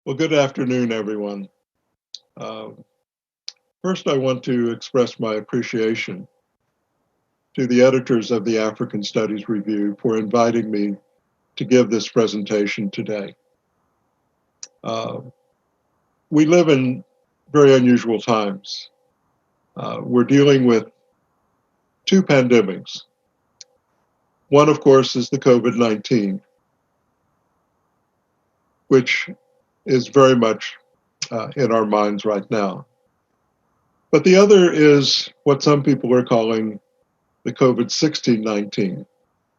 Well, good afternoon, everyone. Uh, First, I want to express my appreciation to the editors of the African Studies Review for inviting me to give this presentation today. Uh, we live in very unusual times. We're dealing with two pandemics. One, of course, is the COVID-19, which is very much in our minds right now. But the other is what some people are calling the COVID-16-19.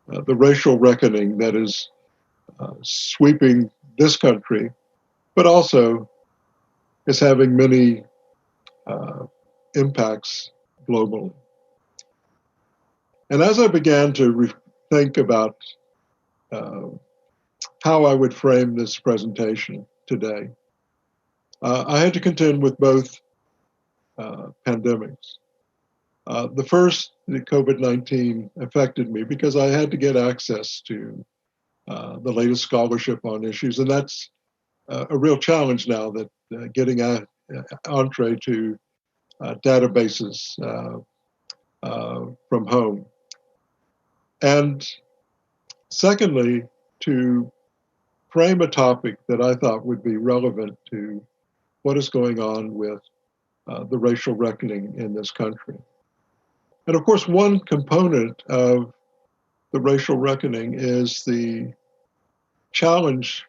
The racial reckoning that is sweeping this country, but also is having many uh, impacts globally. And as I began to think about uh, how I would frame this presentation today, I had to contend with both pandemics. The first, the COVID-19, affected me because I had to get access to the latest scholarship on issues, and that's a real challenge now that getting entree to databases from home. And secondly, to frame a topic that I thought would be relevant to what is going on with the racial reckoning in this country. And of course, one component of the racial reckoning is the challenge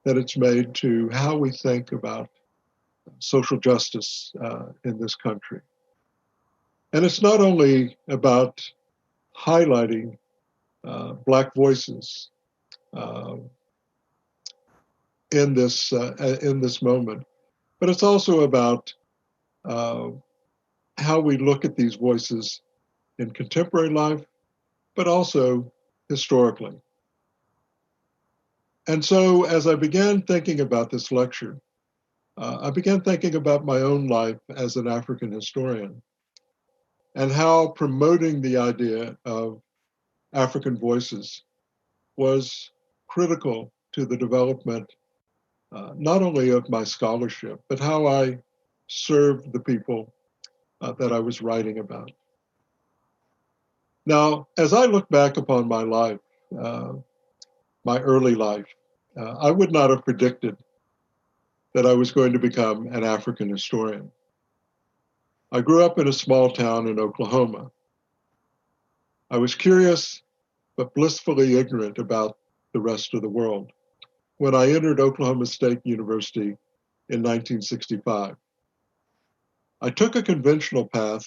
that it's made to how we think about social justice in this country. And it's not only about highlighting Black voices uh, in this moment, but it's also about uh, how we look at these voices in contemporary life, but also historically. And so, as I began thinking about this lecture, I began thinking about my own life as an African historian and how promoting the idea of African voices was critical to the development not only of my scholarship, but how I served the people that I was writing about. Now, as I look back upon my life, uh, my early life, I would not have predicted that I was going to become an African historian. I grew up in a small town in Oklahoma. I was curious, but blissfully ignorant about the rest of the world when I entered Oklahoma State University in 1965. I took a conventional path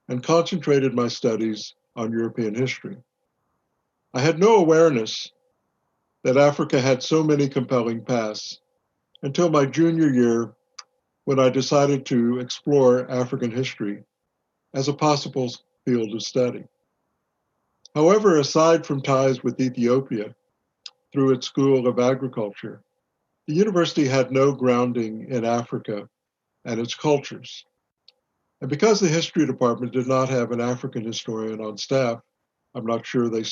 and concentrated my studies on European history. I had no awareness that Africa had so many compelling paths until my junior year when I decided to explore African history as a possible field of study. However, aside from ties with Ethiopia through its School of Agriculture, the university had no grounding in Africa and its cultures. And because the history department did not have an African historian on staff, I'm not sure they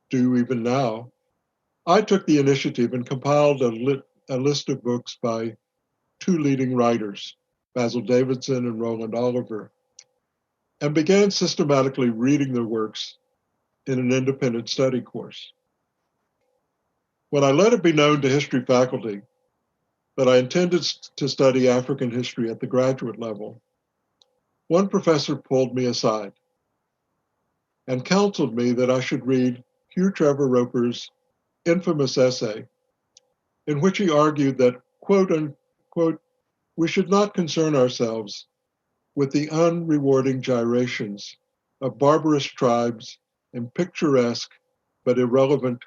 do even now, I took the initiative and compiled a list of books by two leading writers, Basil Davidson and Roland Oliver, and began systematically reading their works in an independent study course. When I let it be known to history faculty that I intended to study African history at the graduate level, one professor pulled me aside and counseled me that I should read Hugh Trevor Roper's infamous essay in which he argued that, quote unquote, we should not concern ourselves with the unrewarding gyrations of barbarous tribes in picturesque but irrelevant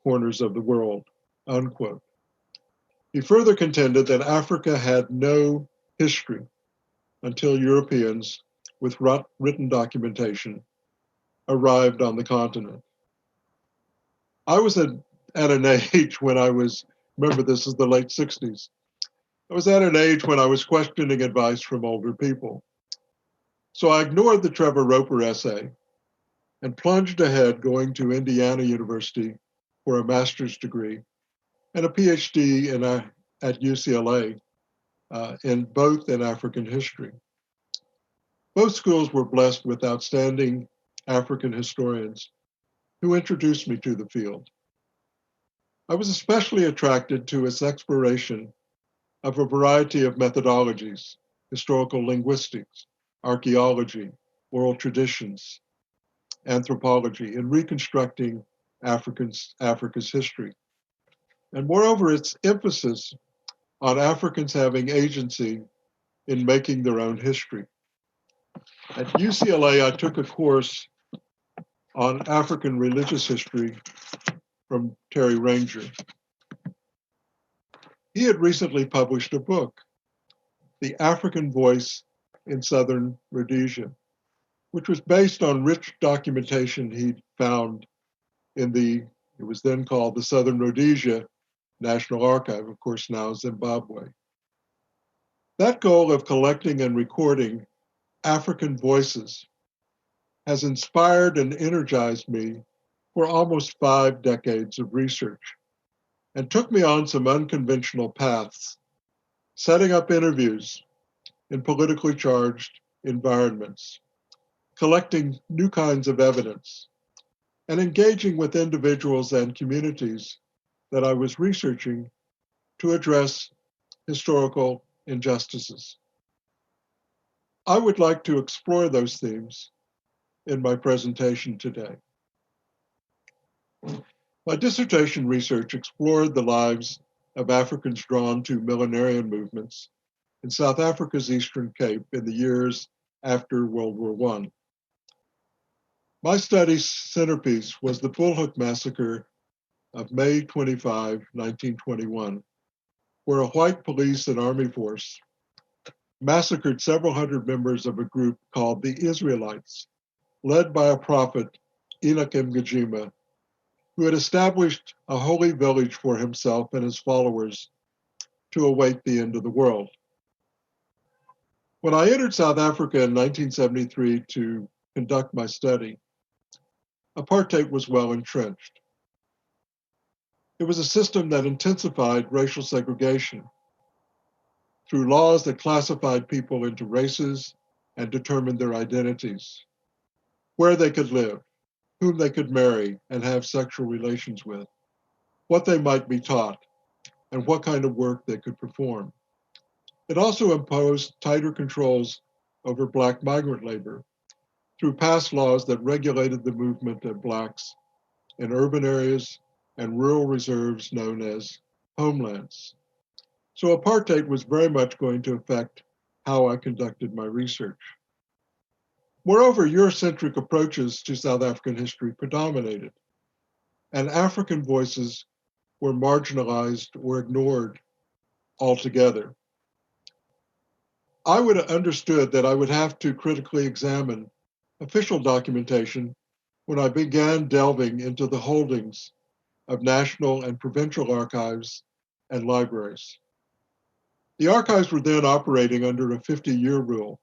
corners of the world, unquote. He further contended that Africa had no history until Europeans, with written documentation, arrived on the continent. I was at an age when I was, remember this is the late 60s, I was at an age when I was questioning advice from older people. So I ignored the Trevor Roper essay and plunged ahead going to Indiana University for a master's degree and a PhD in at UCLA, both in African history. Both schools were blessed with outstanding African historians who introduced me to the field. I was especially attracted to its exploration of a variety of methodologies: historical linguistics, archaeology, oral traditions, anthropology, in reconstructing Africa's history. And moreover, its emphasis on Africans having agency in making their own history. At UCLA, I took a course on African religious history from Terry Ranger. He had recently published a book, The African Voice in Southern Rhodesia, which was based on rich documentation he'd found in it was then called the Southern Rhodesia National Archive, of course now Zimbabwe. That goal of collecting and recording African voices has inspired and energized me for almost 5 decades of research and took me on some unconventional paths, setting up interviews in politically charged environments, collecting new kinds of evidence, and engaging with individuals and communities that I was researching to address historical injustices. I would like to explore those themes in my presentation today. My dissertation research explored the lives of Africans drawn to millenarian movements in South Africa's Eastern Cape in the years after World War I. My study's centerpiece was the Bullhoek Massacre of May 25, 1921, where a white police and army force massacred several hundred members of a group called the Israelites, led by a prophet, Enoch Mgijima, who had established a holy village for himself and his followers to await the end of the world. When I entered South Africa in 1973 to conduct my study, apartheid was well entrenched. It was a system that intensified racial segregation through laws that classified people into races and determined their identities, where they could live, whom they could marry and have sexual relations with, what they might be taught, and what kind of work they could perform. It also imposed tighter controls over Black migrant labor through passed laws that regulated the movement of Blacks in urban areas and rural reserves known as homelands. So apartheid was very much going to affect how I conducted my research. Moreover, Eurocentric approaches to South African history predominated, and African voices were marginalized or ignored altogether. I would have understood that I would have to critically examine official documentation when I began delving into the holdings of national and provincial archives and libraries. The archives were then operating under a 50-year rule,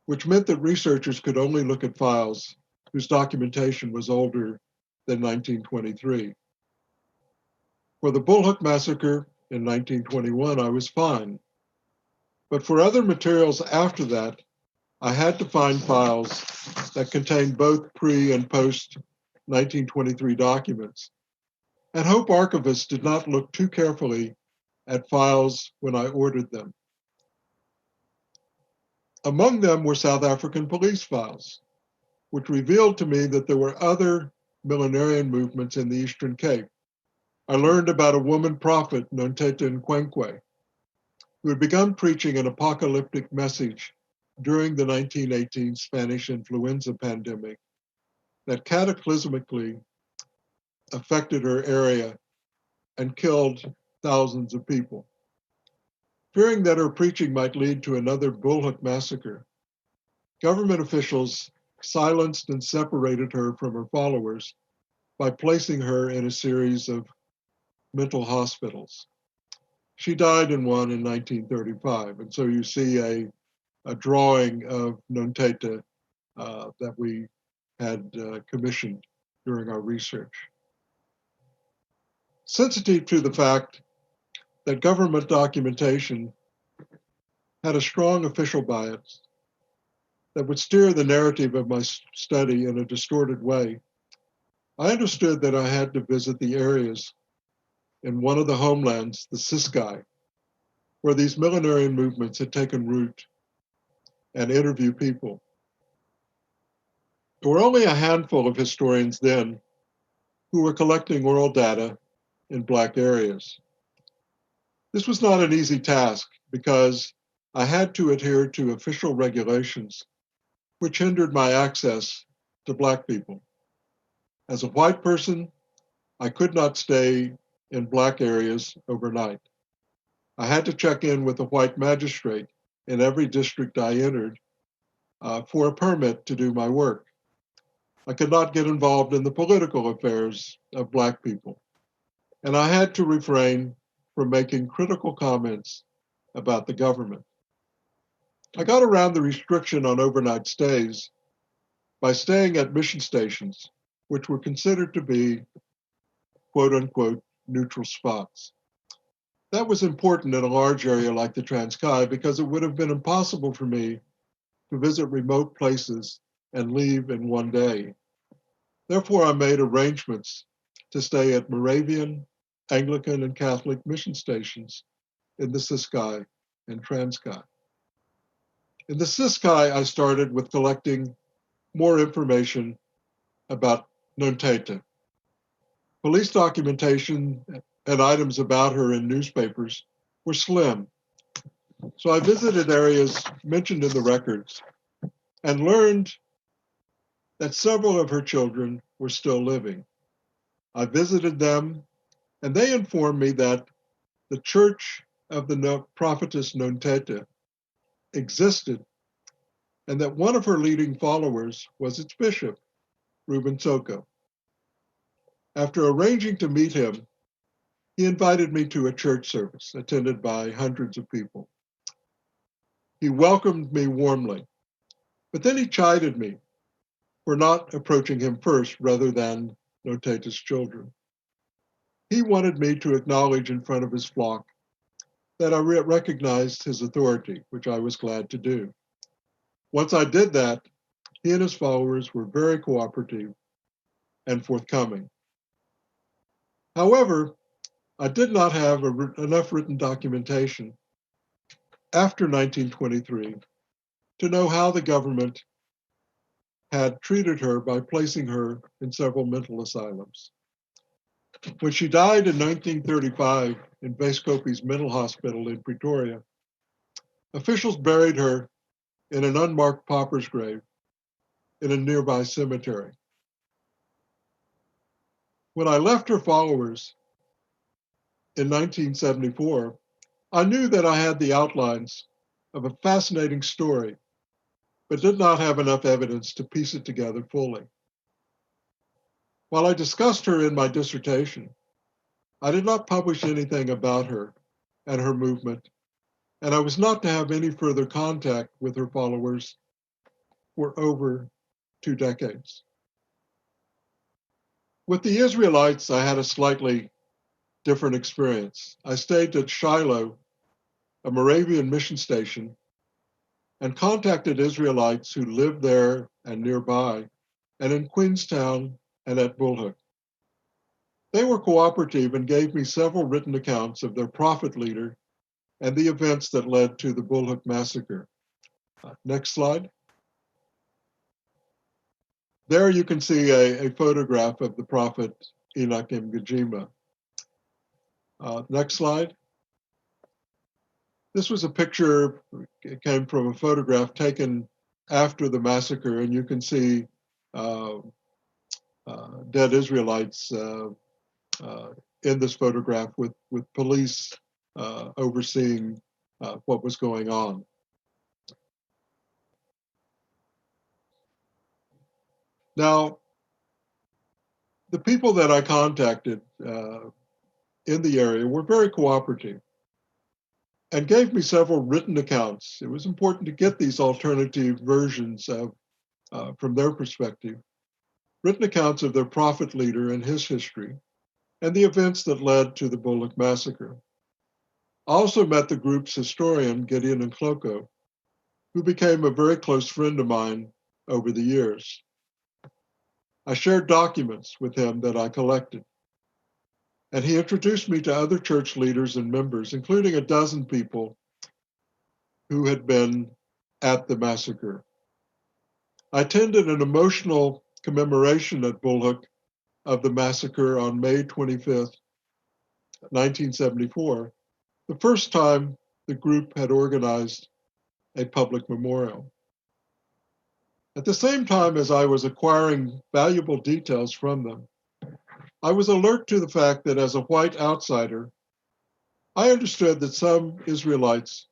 which meant that researchers could only look at files whose documentation was older than 1923. For the Bullhoek Massacre in 1921, I was fine. But for other materials after that, I had to find files that contained both pre and post 1923 documents, and hope archivists did not look too carefully at files when I ordered them. Among them were South African police files, which revealed to me that there were other millenarian movements in the Eastern Cape. I learned about a woman prophet, Nonteta Nkwenkwe, who had begun preaching an apocalyptic message during the 1918 Spanish influenza pandemic that cataclysmically affected her area and killed thousands of people. Fearing that her preaching might lead to another Bullhoek massacre, government officials silenced and separated her from her followers by placing her in a series of mental hospitals. She died in one in 1935, and so you see a drawing of Nonteta that we had commissioned during our research. Sensitive to the fact that government documentation had a strong official bias that would steer the narrative of my study in a distorted way, I understood that I had to visit the areas in one of the homelands, the Ciskai, where these millenarian movements had taken root, and interview people. There were only a handful of historians then who were collecting oral data in Black areas. This was not an easy task because I had to adhere to official regulations which hindered my access to Black people. As a white person, I could not stay in Black areas overnight. I had to check in with a white magistrate in every district I entered for a permit to do my work. I could not get involved in the political affairs of Black people, and I had to refrain from making critical comments about the government. I got around the restriction on overnight stays by staying at mission stations, which were considered to be quote unquote neutral spots. That was important in a large area like the Transkei because it would have been impossible for me to visit remote places and leave in one day. Therefore, I made arrangements to stay at Moravian, Anglican, and Catholic mission stations in the Ciskai and Transkei. In the Ciskai, I started with collecting more information about Nunteta. Police documentation and items about her in newspapers were slim. So I visited areas mentioned in the records and learned that several of her children were still living. I visited them, and they informed me that the church of the prophetess Nunteta existed, and that one of her leading followers was its bishop, Reuben Soko. After arranging to meet him, he invited me to a church service attended by hundreds of people. He welcomed me warmly, but then he chided me for not approaching him first rather than Nunteta's children. He wanted me to acknowledge in front of his flock that I recognized his authority, which I was glad to do. Once I did that, he and his followers were very cooperative and forthcoming. However, I did not have enough written documentation after 1923 to know how the government had treated her by placing her in several mental asylums. When she died in 1935 in Vescopi's Mental Hospital in Pretoria, officials buried her in an unmarked pauper's grave in a nearby cemetery. When I left her followers in 1974, I knew that I had the outlines of a fascinating story, but did not have enough evidence to piece it together fully. While I discussed her in my dissertation, I did not publish anything about her and her movement, and I was not to have any further contact with her followers for over 2 decades. With the Israelites, I had a slightly different experience. I stayed at Shiloh, a Moravian mission station, and contacted Israelites who lived there and nearby, and in Queenstown and at Bulhoek. They were cooperative and gave me several written accounts of their prophet leader and the events that led to the Bulhoek massacre. Next slide. There you can see a photograph of the prophet Enoch Mgijima. Next slide. This was a picture, it came from a photograph taken after the massacre, and you can see dead Israelites in this photograph with police overseeing what was going on. Now, the people that I contacted in the area were very cooperative and gave me several written accounts. It was important to get these alternative versions of, from their perspective, written accounts of their prophet leader and his history, and the events that led to the Bulhoek massacre. I also met the group's historian, Gideon Nkloko, who became a very close friend of mine over the years. I shared documents with him that I collected, and he introduced me to other church leaders and members, including a dozen people who had been at the massacre. I attended an emotional commemoration at Bulhoek of the massacre on May 25th, 1974, the first time the group had organized a public memorial. At the same time as I was acquiring valuable details from them, I was alert to the fact that as a white outsider, I understood that some Israelites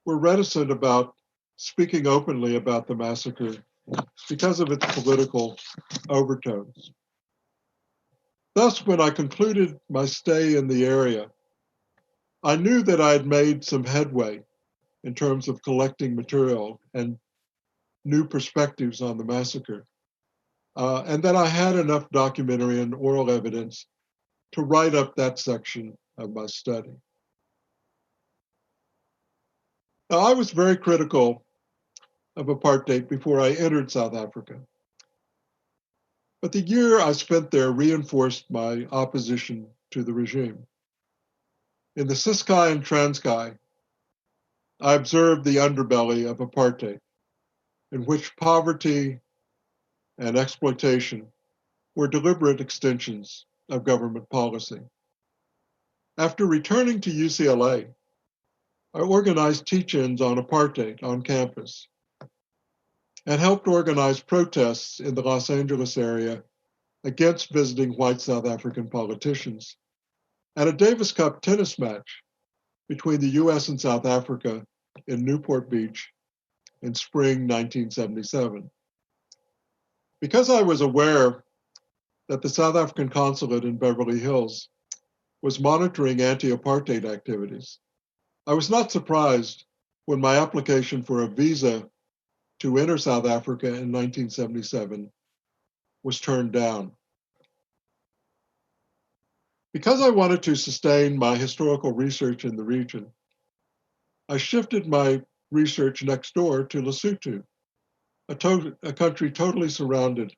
were reticent about speaking openly about the massacre because of its political overtones. Thus, when I concluded my stay in the area, I knew that I had made some headway in terms of collecting material and new perspectives on the massacre, and that I had enough documentary and oral evidence to write up that section of my study. Now, I was very critical of apartheid before I entered South Africa, but the year I spent there reinforced my opposition to the regime. In the Ciskei and Transkei, I observed the underbelly of apartheid, in which poverty and exploitation were deliberate extensions of government policy. After returning to UCLA, I organized teach-ins on apartheid on campus and helped organize protests in the Los Angeles area against visiting white South African politicians at a Davis Cup tennis match between the US and South Africa in Newport Beach in spring 1977. Because I was aware that the South African consulate in Beverly Hills was monitoring anti-apartheid activities, I was not surprised when my application for a visa to enter South Africa in 1977 was turned down. Because I wanted to sustain my historical research in the region, I shifted my research next door to Lesotho, a country totally surrounded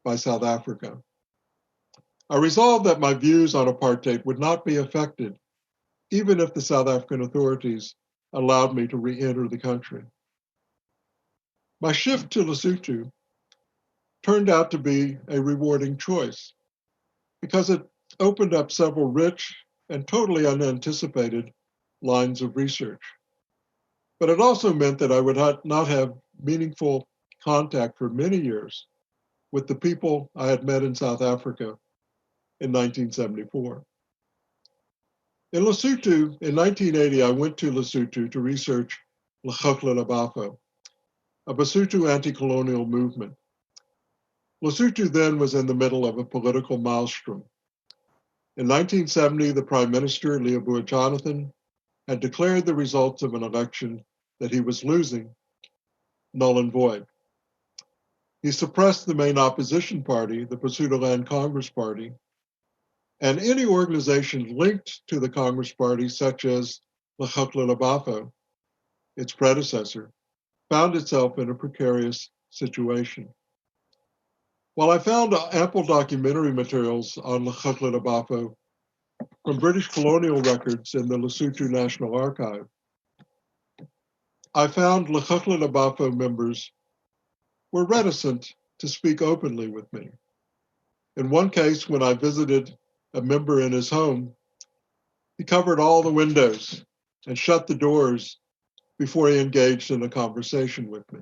by South Africa. I resolved that my views on apartheid would not be affected, even if the South African authorities allowed me to re-enter the country. My shift to Lesotho turned out to be a rewarding choice because it opened up several rich and totally unanticipated lines of research. But it also meant that I would not have meaningful contact for many years with the people I had met in South Africa in 1974. In Lesotho, in 1980, I went to Lesotho to research Lekgotla la Bafo, a Basotho anti-colonial movement. Lesotho then was in the middle of a political maelstrom. In 1970, the Prime Minister, Leopold Jonathan, had declared the results of an election that he was losing null and void. He suppressed the main opposition party, the Basutoland Congress Party, and any organization linked to the Congress Party, such as Lekgotla la Bafo, its predecessor, found itself in a precarious situation. While I found ample documentary materials on Lekgotla la Bafo from British colonial records in the Lesotho National Archive, I found Lekgotla la Bafo members were reticent to speak openly with me. In one case, when I visited a member in his home, he covered all the windows and shut the doors before he engaged in a conversation with me.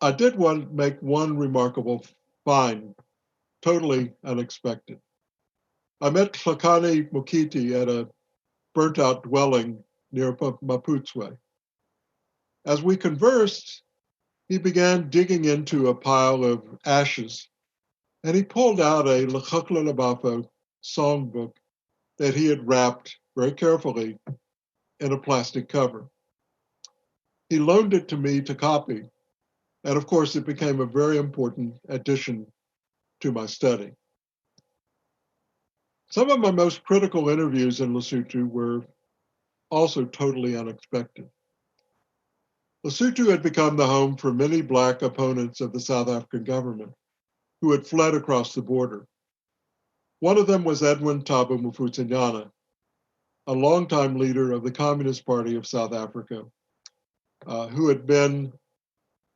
I did make one remarkable find, totally unexpected. I met Hlakani Mokiti at a burnt-out dwelling near Maputswe. As we conversed, he began digging into a pile of ashes, and he pulled out a Lekgotla la Bafo songbook that he had wrapped very carefully in a plastic cover. He loaned it to me to copy, and of course it became a very important addition to my study. Some of my most critical interviews in Lesotho were also totally unexpected. Lesotho had become the home for many Black opponents of the South African government who had fled across the border. One of them was Edwin Thabo Mofokeng, a longtime leader of the Communist Party of South Africa, who had been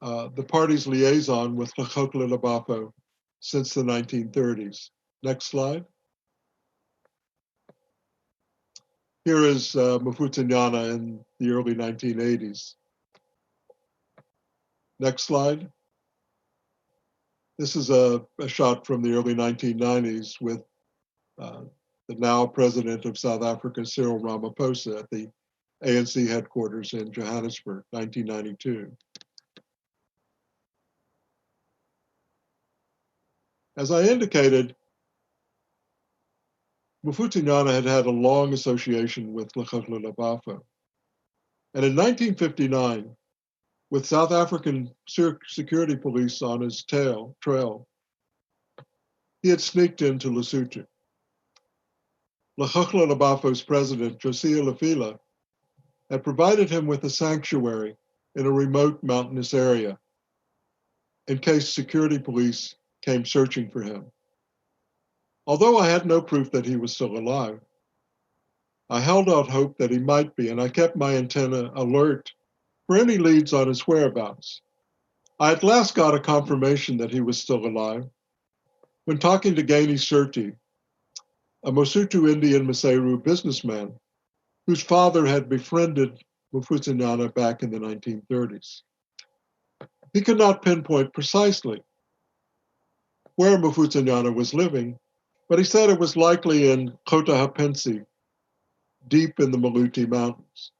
the party's liaison with Lekgotla Lebafo since the 1930s. Next slide. Here is Mofokeng in the early 1980s. Next slide. This is a shot from the early 1990s with the now president of South Africa, Cyril Ramaphosa, at the ANC headquarters in Johannesburg, 1992. As I indicated, Mofokeng had had a long association with Lekgotla Lebafo. And in 1959, with South African security police on his trail, he had sneaked into Lesotho. Lekgotla Lebafo's president, Josiah Lefila, had provided him with a sanctuary in a remote mountainous area in case security police came searching for him. Although I had no proof that he was still alive, I held out hope that he might be, and I kept my antenna alert for any leads on his whereabouts. I at last got a confirmation that he was still alive when talking to Gaini Surti, a Mosotho Indian Maseru businessman whose father had befriended Mofokeng back in the 1930s. He could not pinpoint precisely where Mofokeng was living, but he said it was likely in Kota Hapensi, deep in the Maluti Mountains.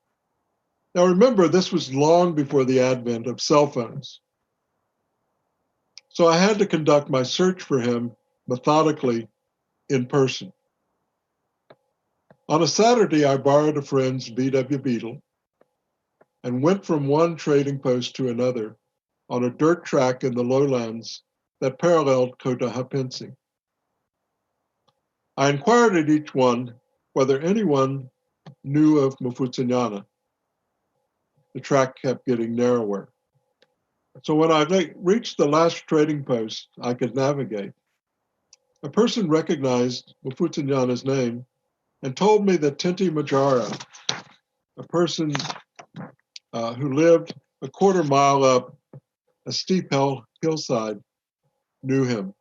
Now remember, this was long before the advent of cell phones. So I had to conduct my search for him methodically in person. On a Saturday, I borrowed a friend's VW Beetle and went from one trading post to another on a dirt track in the lowlands that paralleled Kota Hapensi. I inquired at each one whether anyone knew of Mofokeng. The track kept getting narrower. So when I reached the last trading post I could navigate, a person recognized Mofokeng's name and told me that Tinti Majara, a person who lived a quarter mile up a steep hillside, knew him.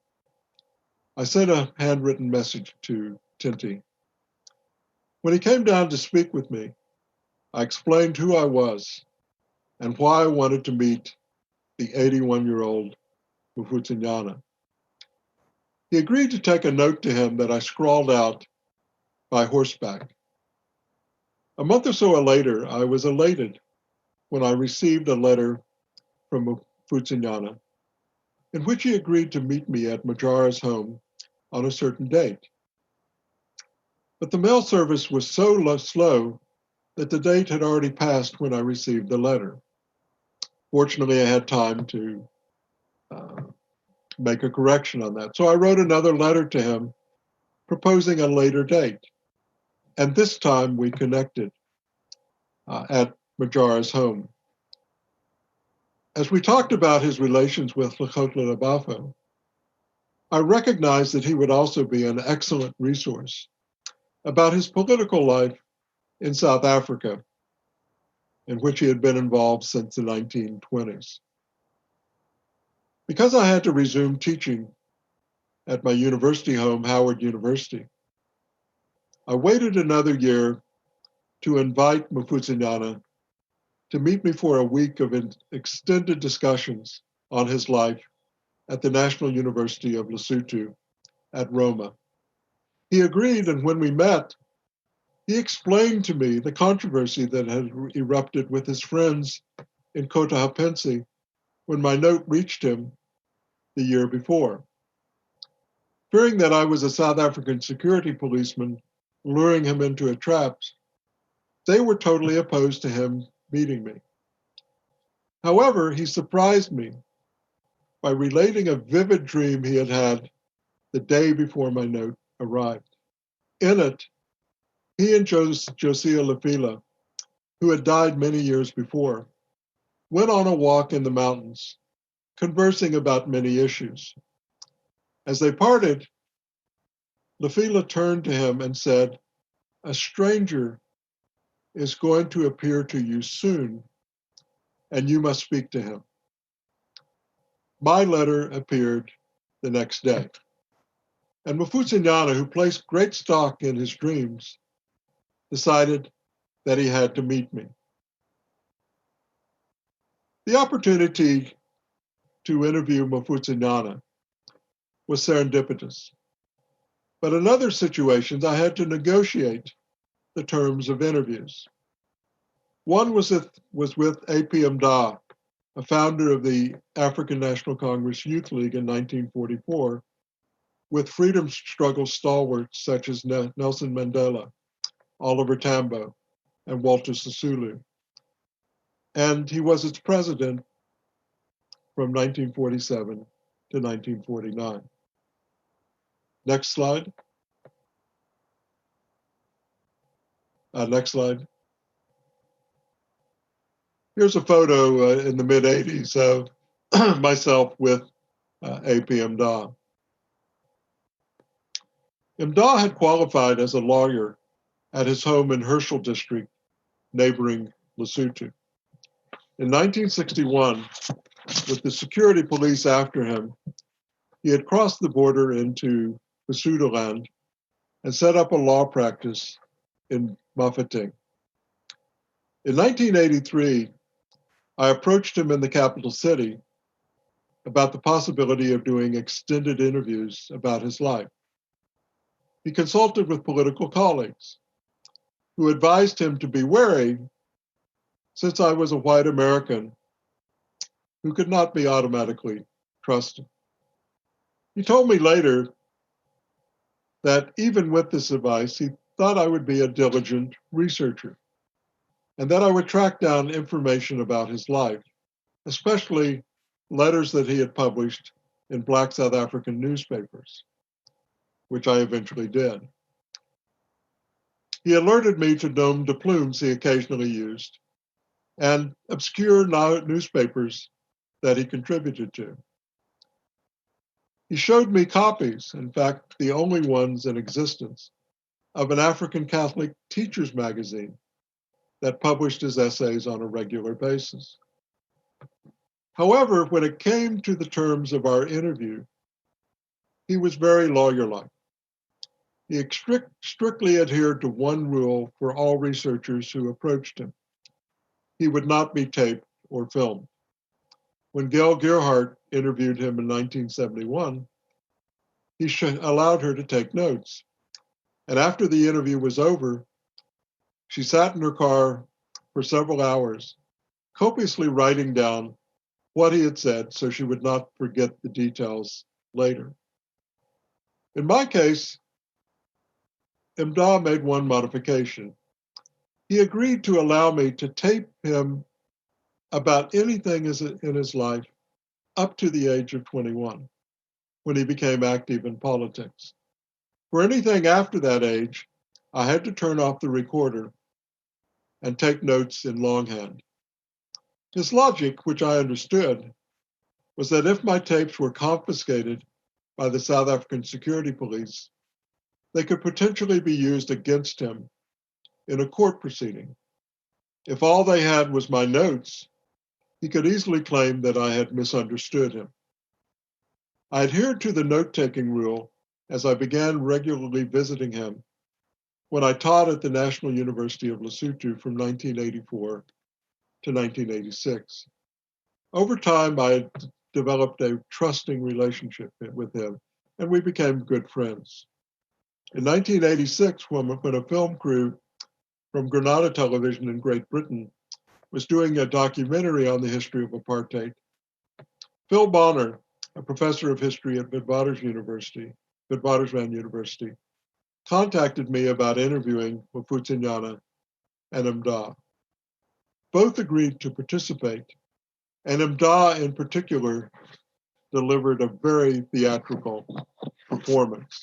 I sent a handwritten message to Tinti. When he came down to speak with me, I explained who I was and why I wanted to meet the 81-year-old Mofokeng. He agreed to take a note to him that I scrawled out by horseback. A month or so later, I was elated when I received a letter from Mofokeng in which he agreed to meet me at Majara's home on a certain date. But the mail service was so slow that the date had already passed when I received the letter. Fortunately, I had time to make a correction on that. So I wrote another letter to him proposing a later date. And this time we connected at Majara's home. As we talked about his relations with Lekgotla Lebafo, I recognized that he would also be an excellent resource about his political life in South Africa, in which he had been involved since the 1920s. Because I had to resume teaching at my university home, Howard University, I waited another year to invite Mofokeng to meet me for a week of extended discussions on his life at the National University of Lesotho at Roma. He agreed, and when we met, he explained to me the controversy that had erupted with his friends in Kota Hapensi when my note reached him the year before. Fearing that I was a South African security policeman luring him into a trap, they were totally opposed to him meeting me. However, he surprised me by relating a vivid dream he had had the day before my note arrived. In it, he and Josiah Lafila, who had died many years before, went on a walk in the mountains, conversing about many issues. As they parted, Lafila turned to him and said, "A stranger is going to appear to you soon, and you must speak to him." My letter appeared the next day, and Mfutsinyana, who placed great stock in his dreams, decided that he had to meet me. The opportunity to interview Mfutsinyana was serendipitous, but in other situations I had to negotiate the terms of interviews. One was with A.P. Mda, a founder of the African National Congress Youth League in 1944, with freedom struggle stalwarts such as Nelson Mandela, Oliver Tambo, and Walter Sisulu. And he was its president from 1947 to 1949. Next slide. Next slide. Here's a photo in the mid-'80s of myself with A.P. Mda. Mda had qualified as a lawyer at his home in Herschel District, neighboring Lesotho. In 1961, with the security police after him, he had crossed the border into Basutoland and set up a law practice in Mafeking. In 1983, I approached him in the capital city about the possibility of doing extended interviews about his life. He consulted with political colleagues who advised him to be wary, since I was a white American who could not be automatically trusted. He told me later that even with this advice, he thought I would be a diligent researcher and that I would track down information about his life, especially letters that he had published in Black South African newspapers, which I eventually did. He alerted me to nom de plumes he occasionally used and obscure newspapers that he contributed to. He showed me copies, in fact, the only ones in existence, of an African Catholic teacher's magazine that published his essays on a regular basis. However, when it came to the terms of our interview, he was very lawyer-like. He strictly adhered to one rule for all researchers who approached him. He would not be taped or filmed. When Gail Gerhardt interviewed him in 1971, he allowed her to take notes. And after the interview was over, she sat in her car for several hours, copiously writing down what he had said so she would not forget the details later. In my case, Mda made one modification. He agreed to allow me to tape him about anything in his life up to the age of 21, when he became active in politics. For anything after that age, I had to turn off the recorder and take notes in longhand. His logic, which I understood, was that if my tapes were confiscated by the South African security police, they could potentially be used against him in a court proceeding. If all they had was my notes, he could easily claim that I had misunderstood him. I adhered to the note-taking rule as I began regularly visiting him when I taught at the National University of Lesotho from 1984 to 1986. Over time, I had developed a trusting relationship with him, and we became good friends. In 1986, when a film crew from Granada Television in Great Britain was doing a documentary on the history of apartheid, Phil Bonner, a professor of history at Witwatersrand University, contacted me about interviewing Mfutsinyana and Mda. Both agreed to participate, and Mda in particular delivered a very theatrical performance.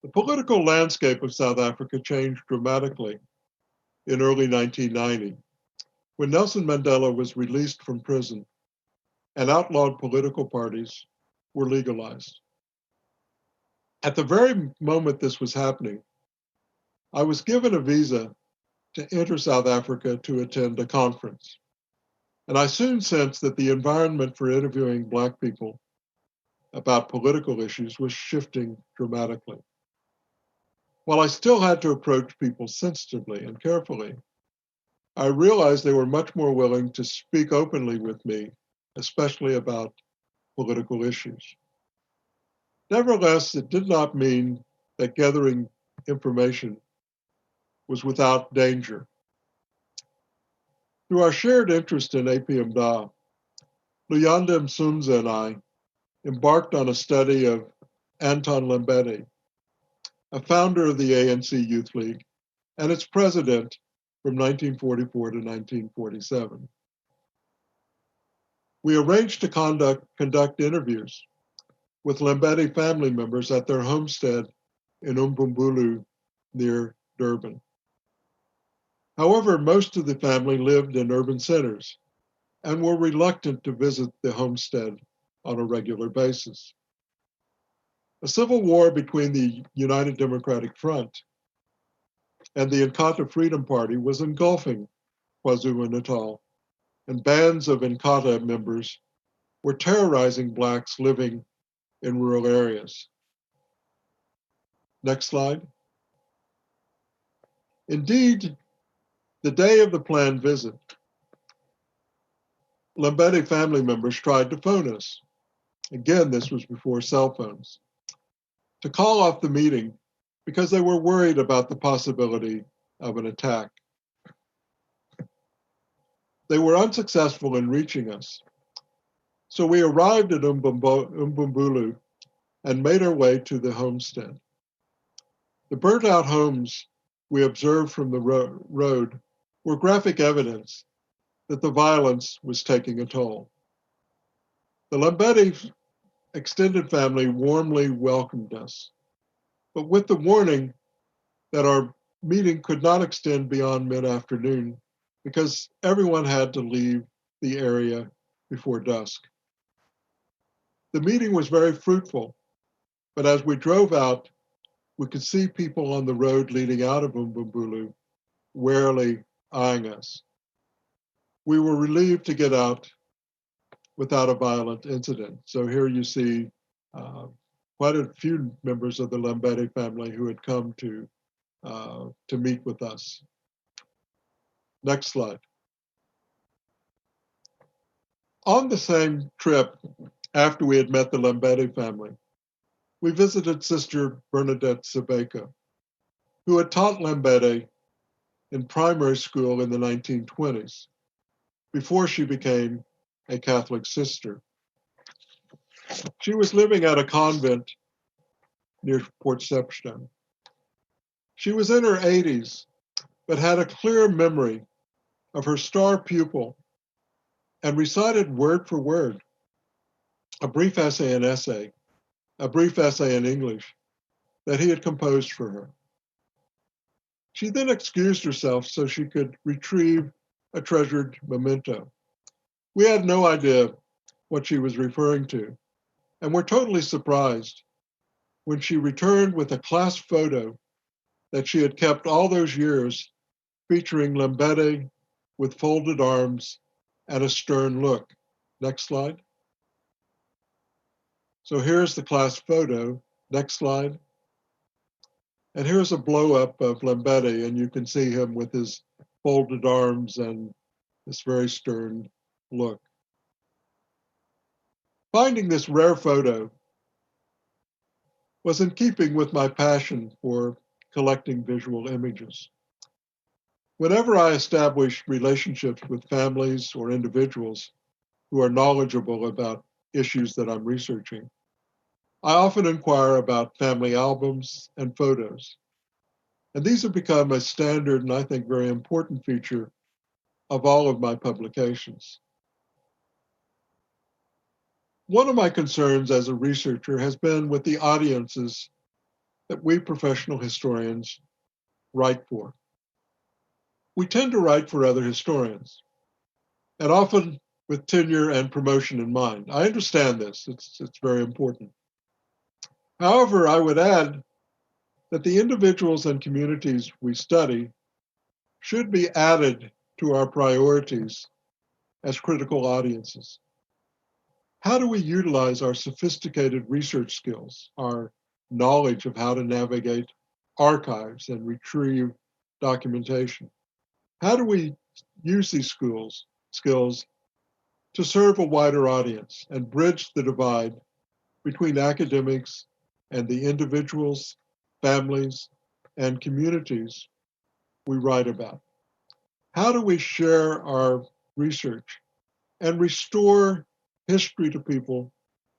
The political landscape of South Africa changed dramatically in early 1990 when Nelson Mandela was released from prison and outlawed political parties were legalized. At the very moment this was happening, I was given a visa to enter South Africa to attend a conference. And I soon sensed that the environment for interviewing Black people about political issues was shifting dramatically. While I still had to approach people sensitively and carefully, I realized they were much more willing to speak openly with me, especially about political issues. Nevertheless, it did not mean that gathering information was without danger. Through our shared interest in APMDA, Luyanda Msumza and I embarked on a study of Anton Lembede, a founder of the ANC Youth League and its president from 1944 to 1947. We arranged to conduct interviews with Lembede family members at their homestead in Umbumbulu near Durban. However, most of the family lived in urban centers and were reluctant to visit the homestead on a regular basis. A civil war between the United Democratic Front and the Inkatha Freedom Party was engulfing KwaZulu-Natal, and bands of Inkatha members were terrorizing Blacks living in rural areas. Next slide. Indeed, the day of the planned visit, Lembede family members tried to phone us. Again, this was before cell phones, to call off the meeting because they were worried about the possibility of an attack. They were unsuccessful in reaching us, so we arrived at Umbumbulu and made our way to the homestead. The burnt-out homes we observed from the road were graphic evidence that the violence was taking a toll. The Lembede extended family warmly welcomed us, but with the warning that our meeting could not extend beyond mid-afternoon because everyone had to leave the area before dusk. The meeting was very fruitful, but as we drove out, we could see people on the road leading out of Umbumbulu warily eyeing us. We were relieved to get out without a violent incident. So here you see quite a few members of the Lembede family who had come to meet with us. Next slide. On the same trip, after we had met the Lembede family, we visited Sister Bernadette Sebeka, who had taught Lembede in primary school in the 1920s, before she became a Catholic sister. She was living at a convent near Port Shepstone. She was in her 80s, but had a clear memory of her star pupil and recited word for word a brief essay in English that he had composed for her. She then excused herself so she could retrieve a treasured memento. We had no idea what she was referring to, and were totally surprised when she returned with a class photo that she had kept all those years, featuring Lembede with folded arms and a stern look. Next slide. So here's the class photo. Next slide. And here's a blow-up of Lembede, and you can see him with his folded arms and this very stern look. Finding this rare photo was in keeping with my passion for collecting visual images. Whenever I establish relationships with families or individuals who are knowledgeable about issues that I'm researching, I often inquire about family albums and photos. And these have become a standard and I think very important feature of all of my publications. One of my concerns as a researcher has been with the audiences that we professional historians write for. We tend to write for other historians, and often with tenure and promotion in mind. I understand this, it's very important. However, I would add that the individuals and communities we study should be added to our priorities as critical audiences. How do we utilize our sophisticated research skills, our knowledge of how to navigate archives and retrieve documentation? How do we use these skills to serve a wider audience and bridge the divide between academics and the individuals, families, and communities we write about? How do we share our research and restore history to people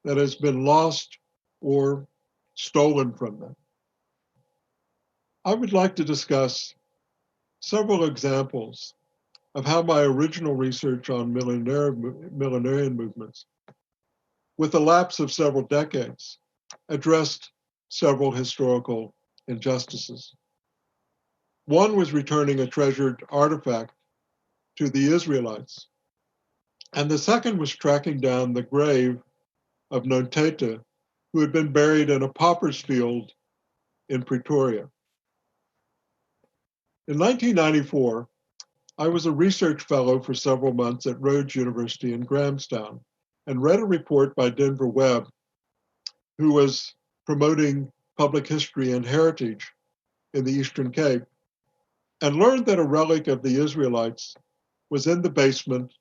that has been lost or stolen from them? I would like to discuss several examples of how my original research on millenarian movements, with the lapse of several decades, addressed several historical injustices. One was returning a treasured artifact to the Israelites, and the second was tracking down the grave of Noteta, who had been buried in a pauper's field in Pretoria. In 1994, I was a research fellow for several months at Rhodes University in Grahamstown and read a report by Denver Webb, who was promoting public history and heritage in the Eastern Cape, and learned that a relic of the Israelites was in the basement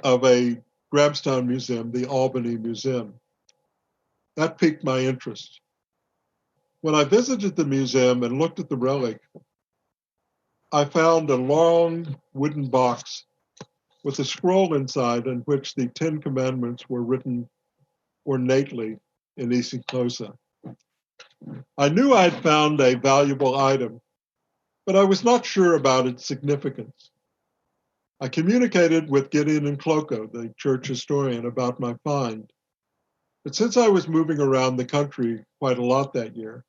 of a Grahamstown museum, the Albany Museum. That piqued my interest. When I visited the museum and looked at the relic, I found a long wooden box with a scroll inside in which the Ten Commandments were written ornately in isiXhosa. I knew I'd found a valuable item, but I was not sure about its significance. I communicated with Gideon and Cloko, the church historian, about my find. But since I was moving around the country quite a lot that year,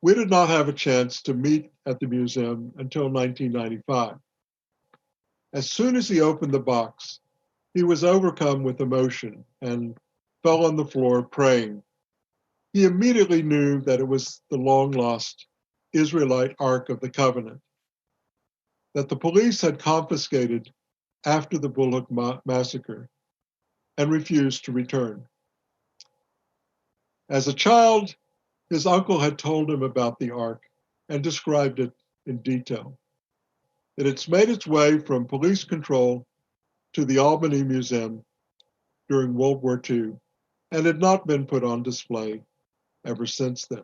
we did not have a chance to meet at the museum until 1995. As soon as he opened the box, he was overcome with emotion and fell on the floor praying. He immediately knew that it was the long-lost Israelite Ark of the Covenant that the police had confiscated after the Bullock massacre and refused to return. As a child, his uncle had told him about the Ark and described it in detail. It had made its way from police control to the Albany Museum during World War II and had not been put on display ever since then.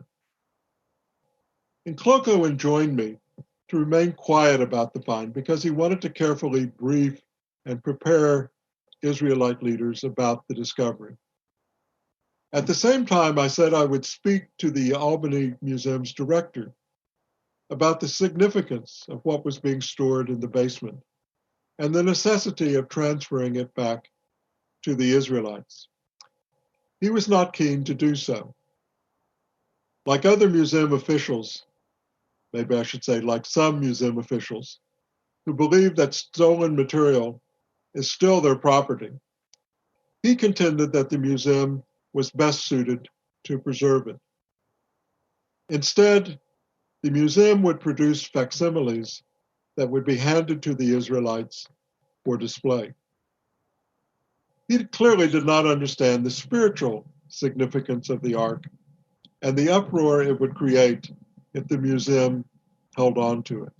And Cloko enjoined me to remain quiet about the find because he wanted to carefully brief and prepare Israelite leaders about the discovery. At the same time, I said I would speak to the Albany Museum's director about the significance of what was being stored in the basement and the necessity of transferring it back to the Israelites. He was not keen to do so. Like other museum officials, maybe I should say like some museum officials, who believe that stolen material is still their property, he contended that the museum was best suited to preserve it. Instead, the museum would produce facsimiles that would be handed to the Israelites for display. He clearly did not understand the spiritual significance of the Ark and the uproar it would create if the museum held on to it.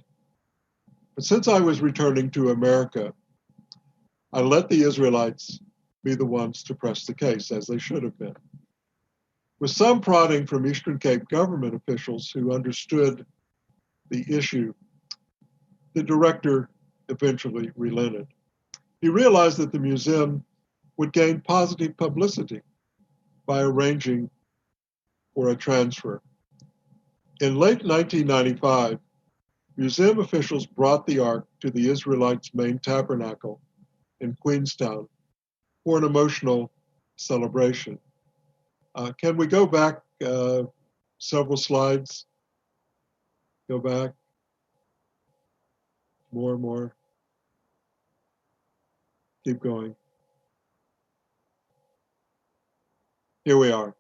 But since I was returning to America, I let the Israelites be the ones to press the case, as they should have been. With some prodding from Eastern Cape government officials who understood the issue, the director eventually relented. He realized that the museum would gain positive publicity by arranging for a transfer. In late 1995, museum officials brought the Ark to the Israelites' main tabernacle in Queenstown for an emotional celebration. Can we go back several slides. Go back. More and more. Keep going. Here we are.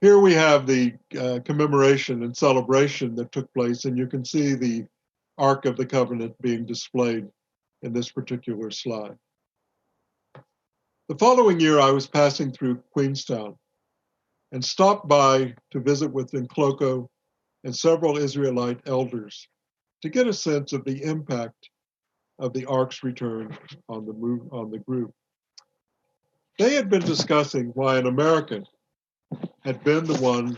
Here we have the commemoration and celebration that took place, and you can see the Ark of the Covenant being displayed in this particular slide. The following year, I was passing through Queenstown and stopped by to visit with Nkloko and several Israelite elders to get a sense of the impact of the Ark's return on the group. They had been discussing why an American had been the one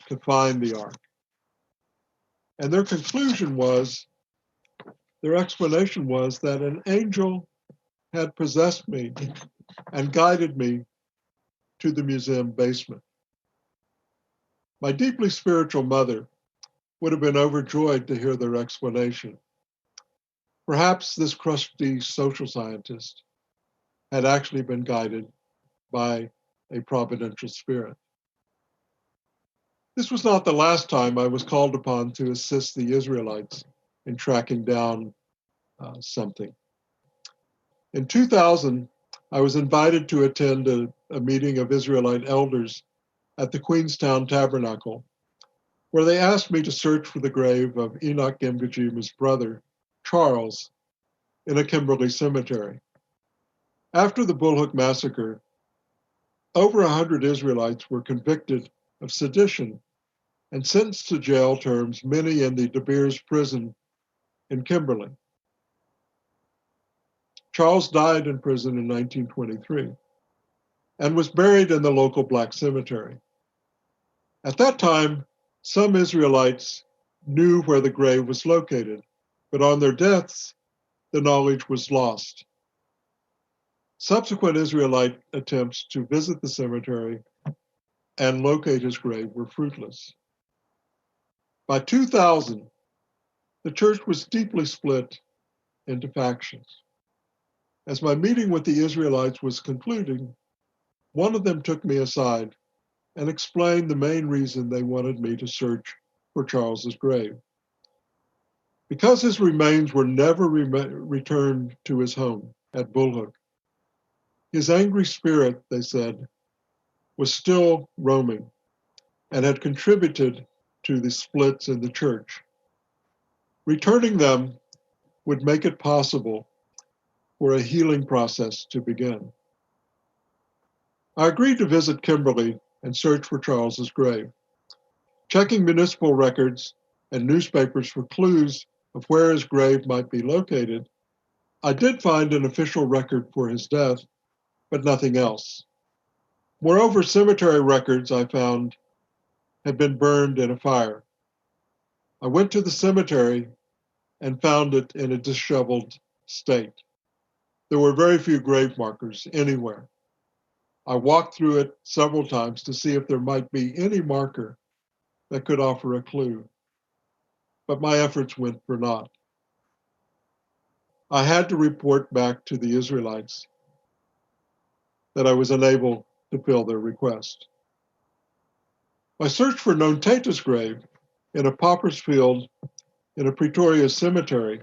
to find the Ark. And their explanation was that an angel had possessed me and guided me to the museum basement. My deeply spiritual mother would have been overjoyed to hear their explanation. Perhaps this crusty social scientist had actually been guided by a providential spirit. This was not the last time I was called upon to assist the Israelites in tracking down something. In 2000, I was invited to attend a meeting of Israelite elders at the Queenstown Tabernacle, where they asked me to search for the grave of Enoch Gemgajima's brother, Charles, in a Kimberley cemetery. After the Bullhook massacre, over 100 Israelites were convicted of sedition and sentenced to jail terms, many in the De Beers prison in Kimberley. Charles died in prison in 1923 and was buried in the local black cemetery. At that time, some Israelites knew where the grave was located, but on their deaths, the knowledge was lost. Subsequent Israelite attempts to visit the cemetery and locate his grave were fruitless. By 2000, the church was deeply split into factions. As my meeting with the Israelites was concluding, one of them took me aside and explained the main reason they wanted me to search for Charles's grave. Because his remains were never returned to his home at Bullhook, his angry spirit, they said, was still roaming and had contributed to the splits in the church. Returning them would make it possible for a healing process to begin. I agreed to visit Kimberley and search for Charles's grave. Checking municipal records and newspapers for clues of where his grave might be located, I did find an official record for his death, but nothing else. Moreover, cemetery records I found had been burned in a fire. I went to the cemetery and found it in a disheveled state. There were very few grave markers anywhere. I walked through it several times to see if there might be any marker that could offer a clue, but my efforts went for naught. I had to report back to the Israelites that I was unable to fill their request. My search for Nonteta's grave in a pauper's field in a Pretoria cemetery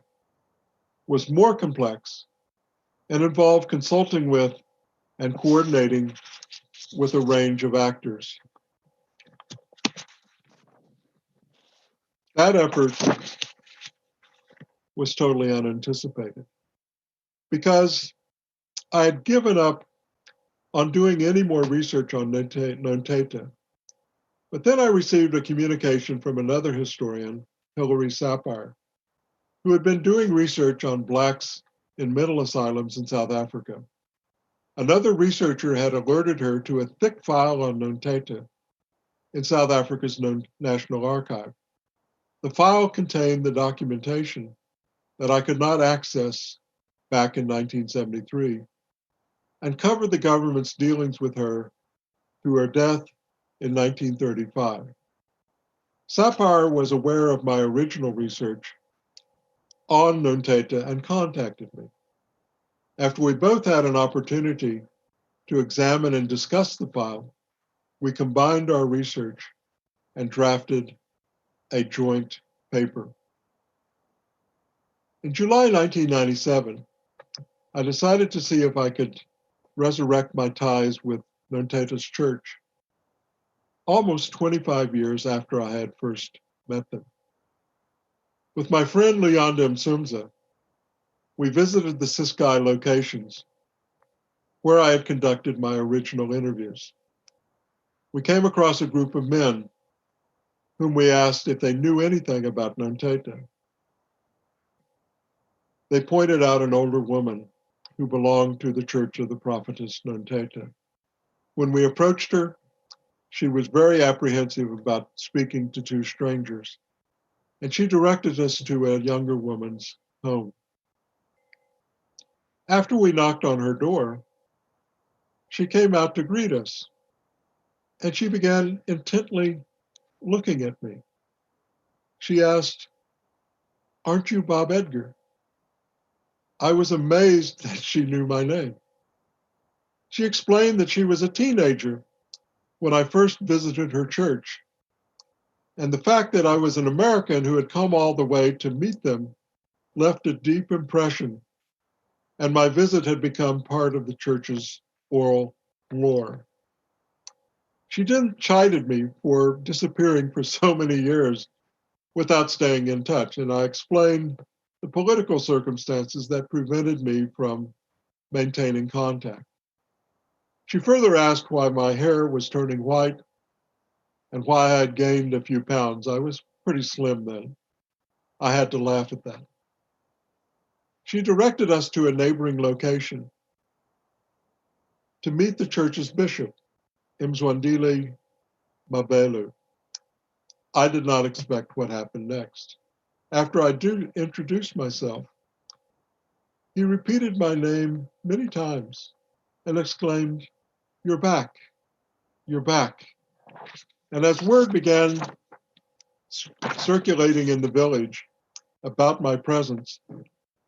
was more complex and involved consulting with and coordinating with a range of actors. That effort was totally unanticipated because I had given up on doing any more research on Nonteta. But then I received a communication from another historian, Hilary Sapphire, who had been doing research on Blacks in mental asylums in South Africa. Another researcher had alerted her to a thick file on Nonteta in South Africa's National Archive. The file contained the documentation that I could not access back in 1973 and covered the government's dealings with her through her death in 1935. Sapphire was aware of my original research on Nonteta and contacted me. After we both had an opportunity to examine and discuss the file, we combined our research and drafted a joint paper. In July 1997, I decided to see if I could resurrect my ties with Nonteta's church, almost 25 years after I had first met them. With my friend Leonda Msumza, we visited the Ciskei locations where I had conducted my original interviews. We came across a group of men whom we asked if they knew anything about Nonteta. They pointed out an older woman who belonged to the Church of the Prophetess Nonteta. When we approached her, she was very apprehensive about speaking to two strangers, and she directed us to a younger woman's home. After we knocked on her door, she came out to greet us, and she began intently looking at me. She asked, "Aren't you Bob Edgar?" I was amazed that she knew my name. She explained that she was a teenager when I first visited her church, and the fact that I was an American who had come all the way to meet them left a deep impression, and my visit had become part of the church's oral lore. She then chided me for disappearing for so many years without staying in touch, and I explained the political circumstances that prevented me from maintaining contact. She further asked why my hair was turning white and why I had gained a few pounds. I was pretty slim then. I had to laugh at that. She directed us to a neighboring location to meet the church's bishop, Mzwandile Mabelu. I did not expect what happened next. After I introduced myself, he repeated my name many times and exclaimed, "You're back, you're back." And as word began circulating in the village about my presence,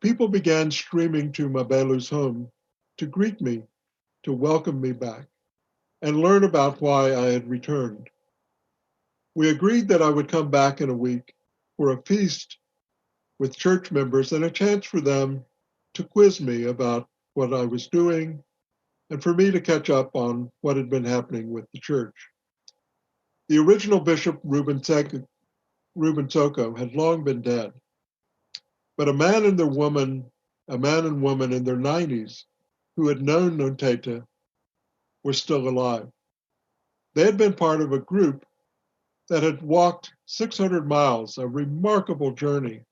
people began streaming to Mabelu's home to greet me, to welcome me back, and learn about why I had returned. We agreed that I would come back in a week for a feast with church members and a chance for them to quiz me about what I was doing and for me to catch up on what had been happening with the church. The original bishop, Ruben Soko, had long been dead, but a man and woman in their 90s who had known Nonteta were still alive. They had been part of a group that had walked 600 miles, a remarkable journey,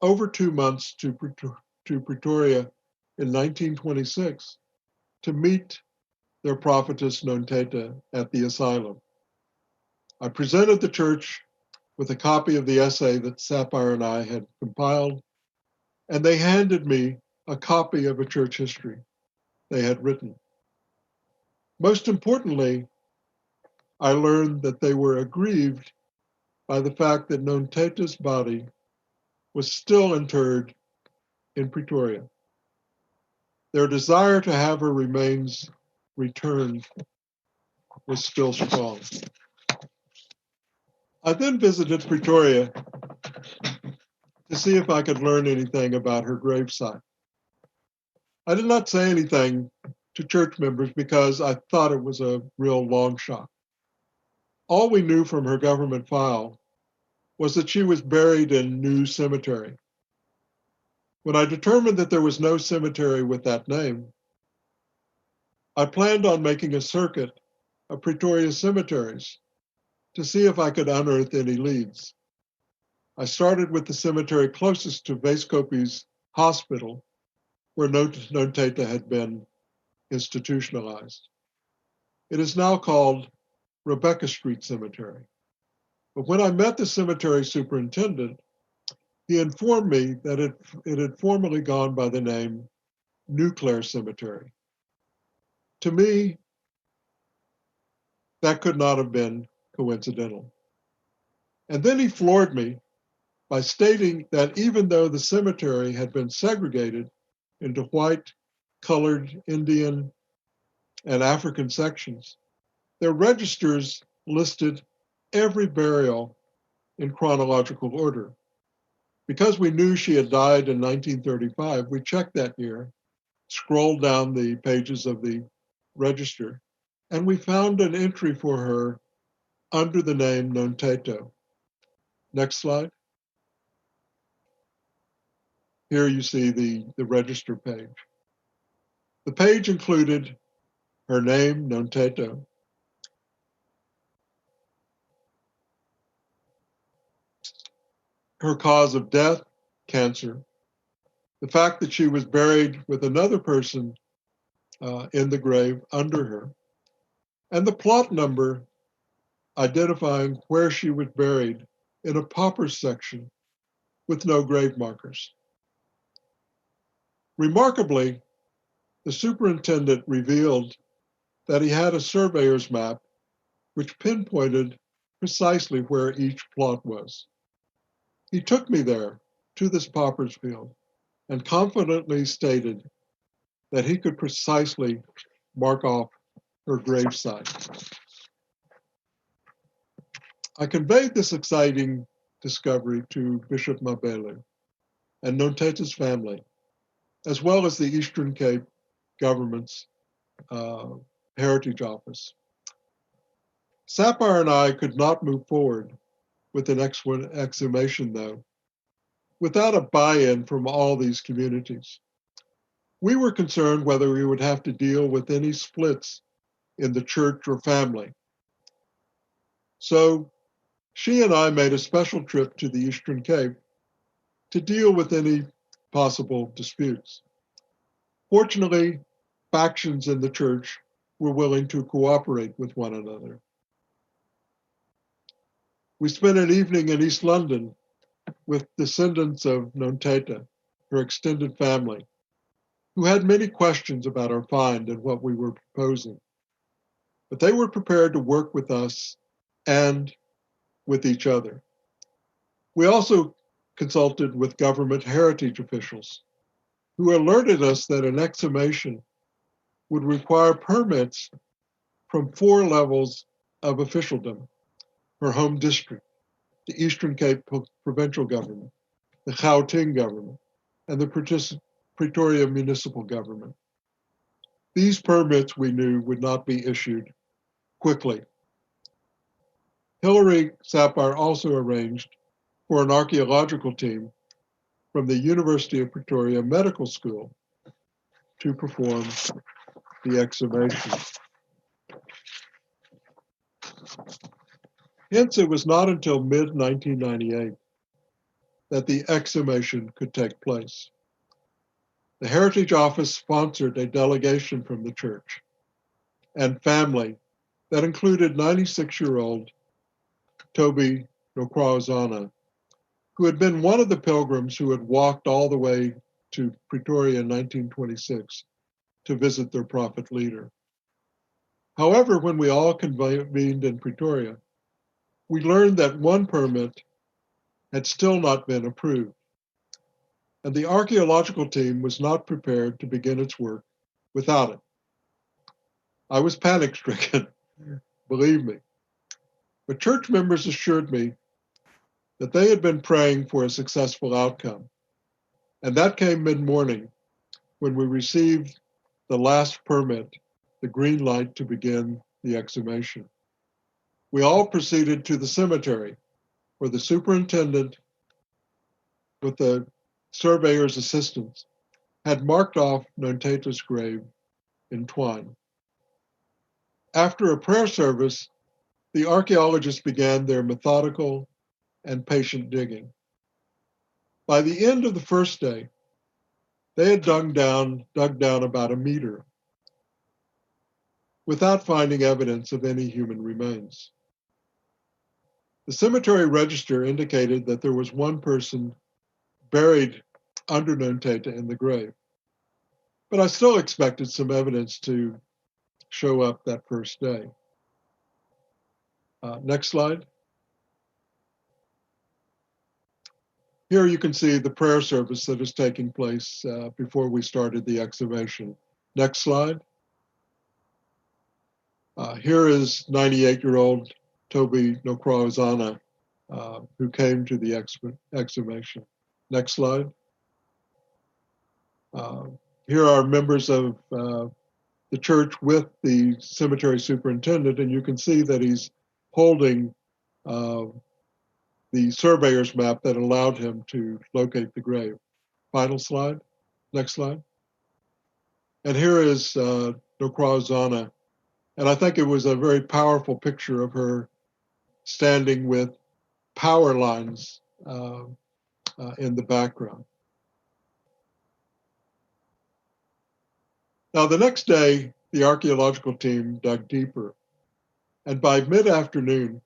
over 2 months to Pretoria in 1926 to meet their prophetess Nonteta at the asylum. I presented the church with a copy of the essay that Sapphire and I had compiled, and they handed me a copy of a church history they had written. Most importantly, I learned that they were aggrieved by the fact that Nonteta's body was still interred in Pretoria. Their desire to have her remains returned was still strong. I then visited Pretoria to see if I could learn anything about her gravesite. I did not say anything to church members because I thought it was a real long shot. All we knew from her government file was that she was buried in New Cemetery. When I determined that there was no cemetery with that name, I planned on making a circuit of Pretoria cemeteries to see if I could unearth any leads. I started with the cemetery closest to Weeskopie's hospital, where Nonteta had been institutionalized. It is now called Rebecca Street Cemetery. But when I met the cemetery superintendent, he informed me that it had formerly gone by the name New Clare Cemetery. To me, that could not have been coincidental. And then he floored me by stating that even though the cemetery had been segregated into white, colored, Indian, and African sections, their registers listed every burial in chronological order. Because we knew she had died in 1935, we checked that year, scrolled down the pages of the register, and we found an entry for her under the name Nonteto. Next slide. Here you see the register page. The page included her name, Nonteto, her cause of death, cancer, the fact that she was buried with another person in the grave under her, and the plot number identifying where she was buried in a pauper's section with no grave markers. Remarkably, the superintendent revealed that he had a surveyor's map which pinpointed precisely where each plot was. He took me there to this pauper's field and confidently stated that he could precisely mark off her gravesite. I conveyed this exciting discovery to Bishop Mabelu and Nonteta's family, as well as the Eastern Cape government's Heritage Office. Sapphire and I could not move forward with an exhumation, though, without a buy-in from all these communities. We were concerned whether we would have to deal with any splits in the church or family. So she and I made a special trip to the Eastern Cape to deal with any possible disputes. Fortunately, factions in the church were willing to cooperate with one another. We spent an evening in East London with descendants of Nonteta, her extended family, who had many questions about our find and what we were proposing. But they were prepared to work with us and with each other. We also consulted with government heritage officials who alerted us that an exhumation would require permits from 4 levels of officialdom: her home district, the Eastern Cape provincial government, the Gauteng government, and the Pretoria municipal government. These permits, we knew, would not be issued quickly. Hilary Sapphire also arranged for an archaeological team from the University of Pretoria Medical School to perform the exhumation. Hence, it was not until mid-1998 that the exhumation could take place. The Heritage Office sponsored a delegation from the church and family that included 96-year-old Toby Nokwazana, who had been one of the pilgrims who had walked all the way to Pretoria in 1926 to visit their prophet leader. However, when we all convened in Pretoria, we learned that one permit had still not been approved, and the archaeological team was not prepared to begin its work without it. I was panic-stricken, believe me. But church members assured me that they had been praying for a successful outcome. And that came mid-morning when we received the last permit, the green light to begin the exhumation. We all proceeded to the cemetery where the superintendent, with the surveyor's assistance, had marked off Nonteta's grave in twine. After a prayer service, the archaeologists began their methodical and patient digging. By the end of the first day, they had dug down about a meter without finding evidence of any human remains. The cemetery register indicated that there was one person buried under Nonteta in the grave, but I still expected some evidence to show up that first day. Next slide. Here you can see the prayer service that is taking place before we started the exhumation. Next slide. Here is 98-year-old Toby Nokrawazana, who came to the exhumation. Next slide. Here are members of the church with the cemetery superintendent, and you can see that he's holding the surveyor's map that allowed him to locate the grave. Final slide. Next slide. And here is Nokrawazana, and I think it was a very powerful picture of her standing with power lines in the background. Now, the next day, the archaeological team dug deeper, and by mid-afternoon,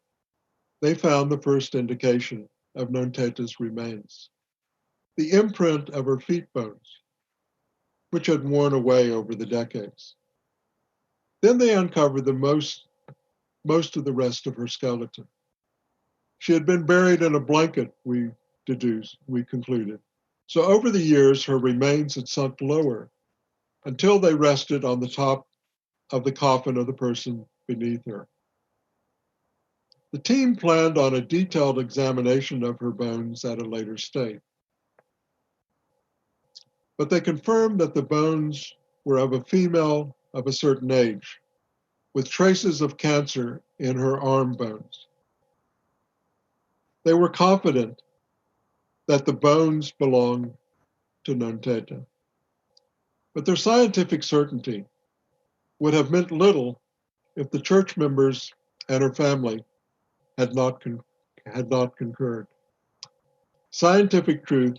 they found the first indication of Nontetta's remains, the imprint of her feet bones, which had worn away over the decades. Then they uncovered the most of the rest of her skeleton. She had been buried in a blanket, we concluded. So over the years, her remains had sunk lower until they rested on the top of the coffin of the person beneath her. The team planned on a detailed examination of her bones at a later stage, but they confirmed that the bones were of a female of a certain age, with traces of cancer in her arm bones. They were confident that the bones belonged to Nonteta, but their scientific certainty would have meant little if the church members and her family had not concurred. Scientific truth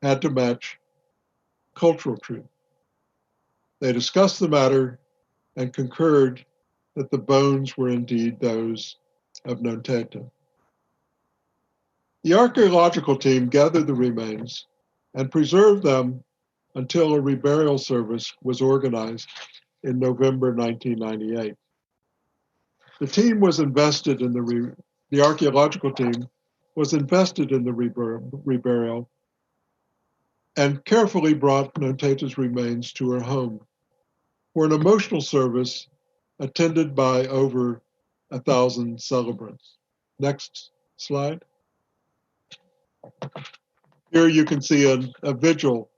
had to match cultural truth. They discussed the matter and concurred that the bones were indeed those of Nonteta. The archaeological team gathered the remains and preserved them until a reburial service was organized in November 1998. The team was invested in the archaeological team was invested in the reburial and carefully brought Nonteta's remains to her home for an emotional service attended by over 1,000 celebrants. Next slide. Here you can see a vigil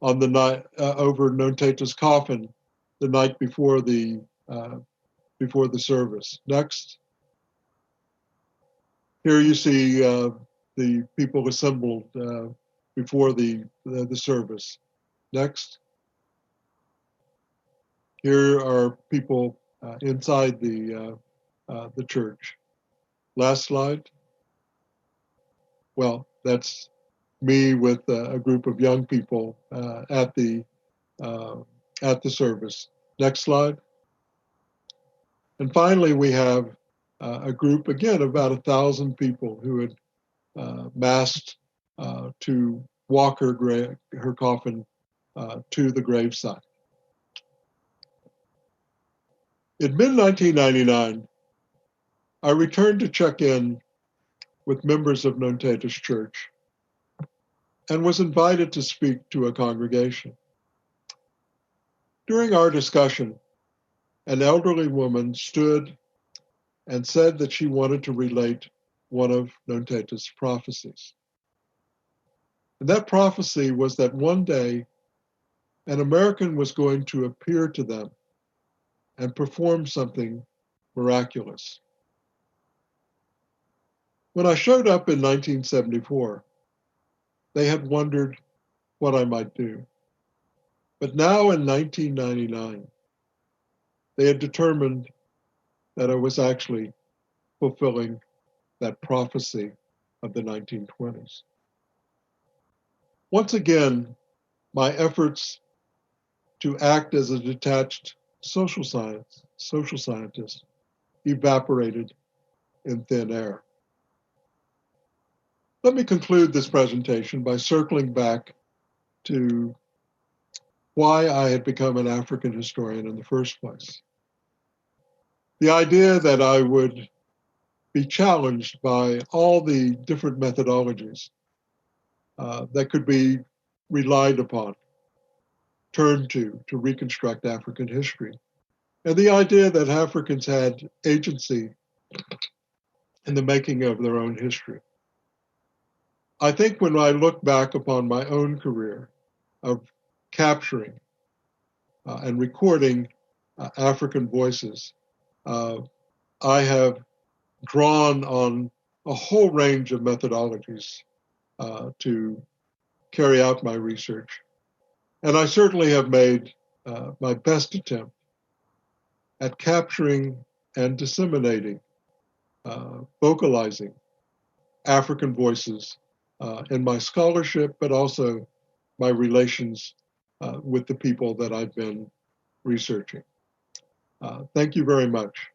on the night over Nonteta's coffin the night before the service. Next. Here you see the people assembled before the service. Next. Here are people inside the church. Last slide. Well, that's me with a group of young people at the service. Next slide. And finally, we have a group, again, about 1,000 people who had massed to walk her coffin to the gravesite. In mid-1999, I returned to check in with members of Nonteta's church and was invited to speak to a congregation. During our discussion, an elderly woman stood and said that she wanted to relate one of Nonteta's prophecies. And that prophecy was that one day an American was going to appear to them and perform something miraculous. When I showed up in 1974, they had wondered what I might do. But now in 1999, they had determined that I was actually fulfilling that prophecy of the 1920s. Once again, my efforts to act as a detached social scientist evaporated in thin air. Let me conclude this presentation by circling back to why I had become an African historian in the first place. The idea that I would be challenged by all the different methodologies that could be relied upon, turned to reconstruct African history. And the idea that Africans had agency in the making of their own history. I think when I look back upon my own career of capturing and recording African voices, I have drawn on a whole range of methodologies to carry out my research. And I certainly have made my best attempt at capturing and disseminating, vocalizing African voices in my scholarship, but also my relations with the people that I've been researching. Thank you very much.